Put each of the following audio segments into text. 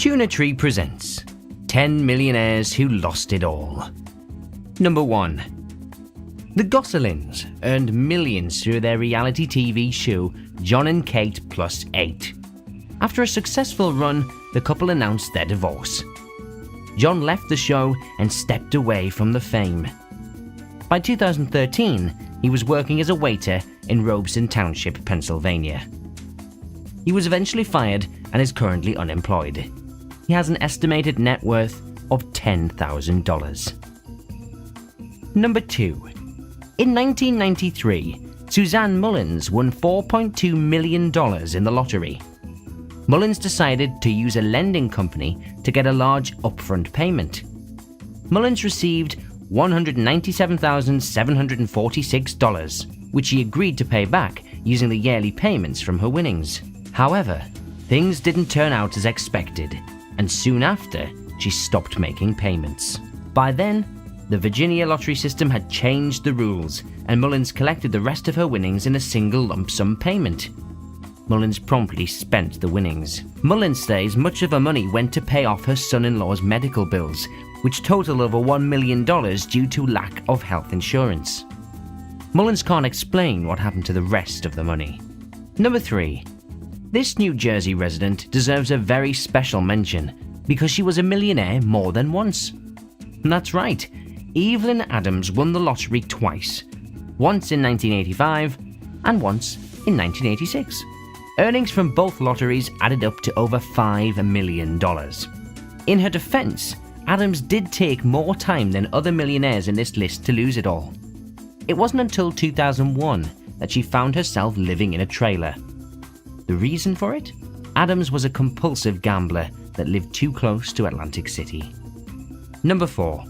Tuna Tree presents 10 Millionaires Who Lost It All. Number 1. The Gosselins earned millions through their reality TV show Jon Kate Plus 8. After a successful run, the couple announced their divorce. Jon left the show and stepped away from the fame. By 2013, he was working as a waiter in Robeson Township, Pennsylvania. He was eventually fired and is currently unemployed. He has an estimated net worth of $10,000. Number 2. In 1993, Suzanne Mullins won $4.2 million in the lottery. Mullins decided to use a lending company to get a large upfront payment. Mullins received $197,746, which she agreed to pay back using the yearly payments from her winnings. However, things didn't turn out as expected, and soon after, she stopped making payments. By then, the Virginia lottery system had changed the rules, and Mullins collected the rest of her winnings in a single lump sum payment. Mullins promptly spent the winnings. Mullins says much of her money went to pay off her son-in-law's medical bills, which totaled over $1 million due to lack of health insurance. Mullins can't explain what happened to the rest of the money. Number 3. This New Jersey resident deserves a very special mention because she was a millionaire more than once. That's right, Evelyn Adams won the lottery twice, once in 1985 and once in 1986. Earnings from both lotteries added up to over $5 million. In her defense, Adams did take more time than other millionaires in this list to lose it all. It wasn't until 2001 that she found herself living in a trailer. The reason for it? Adams was a compulsive gambler that lived too close to Atlantic City. Number 4.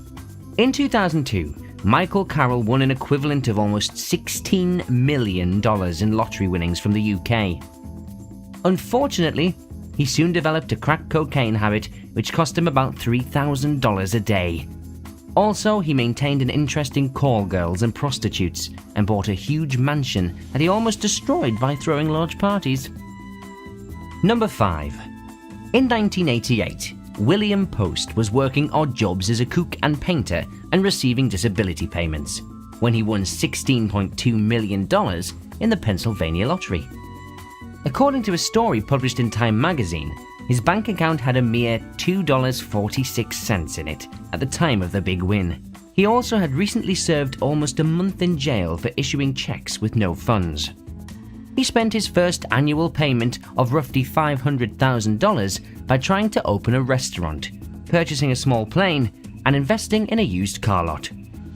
In 2002, Michael Carroll won an equivalent of almost $16 million in lottery winnings from the UK. Unfortunately, he soon developed a crack cocaine habit which cost him about $3,000 a day. Also, he maintained an interest in call girls and prostitutes and bought a huge mansion that he almost destroyed by throwing large parties. Number 5. In 1988, William Post was working odd jobs as a cook and painter and receiving disability payments when he won $16.2 million in the Pennsylvania lottery. According to a story published in Time magazine, his bank account had a mere $2.46 in it at the time of the big win. He also had recently served almost a month in jail for issuing checks with no funds. He spent his first annual payment of roughly $500,000 by trying to open a restaurant, purchasing a small plane, and investing in a used car lot.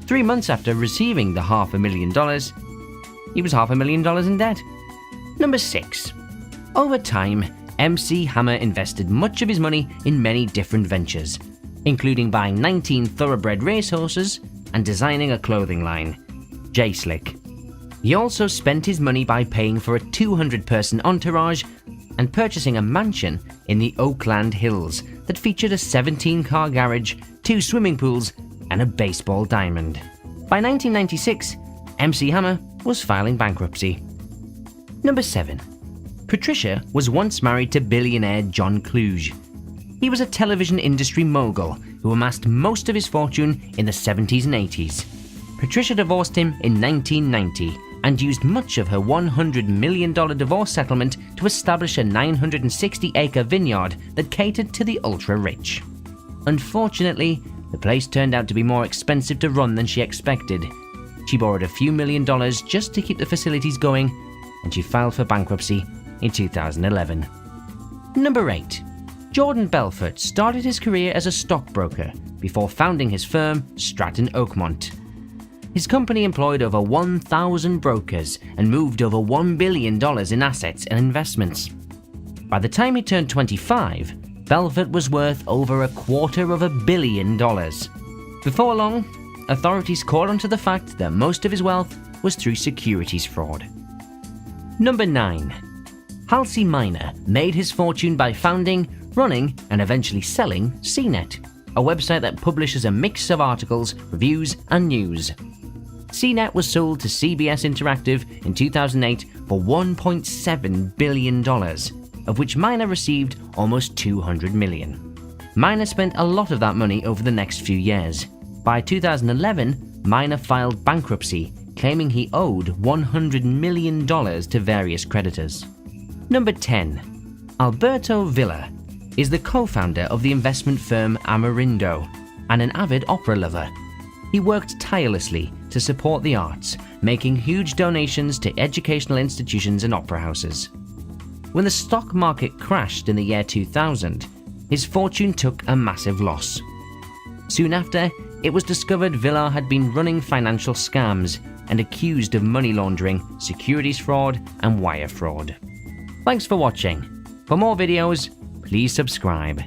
3 months after receiving the $500,000, he was $500,000 in debt. Number 6. Over time, MC Hammer invested much of his money in many different ventures, including buying 19 thoroughbred racehorses and designing a clothing line, J-Slick. He also spent his money by paying for a 200-person entourage and purchasing a mansion in the Oakland Hills that featured a 17-car garage, 2 swimming pools, and a baseball diamond. By 1996, MC Hammer was filing bankruptcy. Number 7. Patricia was once married to billionaire John Kluge. He was a television industry mogul who amassed most of his fortune in the 70s and 80s. Patricia divorced him in 1990 and used much of her $100 million divorce settlement to establish a 960-acre vineyard that catered to the ultra-rich. Unfortunately, the place turned out to be more expensive to run than she expected. She borrowed a few $1,000,000 just to keep the facilities going, and she filed for bankruptcy in 2011. Number 8. Jordan Belfort started his career as a stockbroker before founding his firm, Stratton Oakmont. His company employed over 1,000 brokers and moved over $1 billion in assets and investments. By the time he turned 25, Belfort was worth over $250 million. Before long, authorities caught on to the fact that most of his wealth was through securities fraud. Number 9. Halsey Minor made his fortune by founding, running, and eventually selling CNET, a website that publishes a mix of articles, reviews, and news. CNET was sold to CBS Interactive in 2008 for $1.7 billion, of which Minor received almost $200 million. Miner spent a lot of that money over the next few years. By 2011, Miner filed bankruptcy, claiming he owed $100 million to various creditors. Number 10. Alberto Villa is the co-founder of the investment firm Amerindo and an avid opera lover. He worked tirelessly to support the arts, making huge donations to educational institutions and opera houses. When the stock market crashed in the year 2000, his fortune took a massive loss. Soon after, it was discovered Villa had been running financial scams and accused of money laundering, securities fraud, and wire fraud. Thanks for watching. For more videos, please subscribe.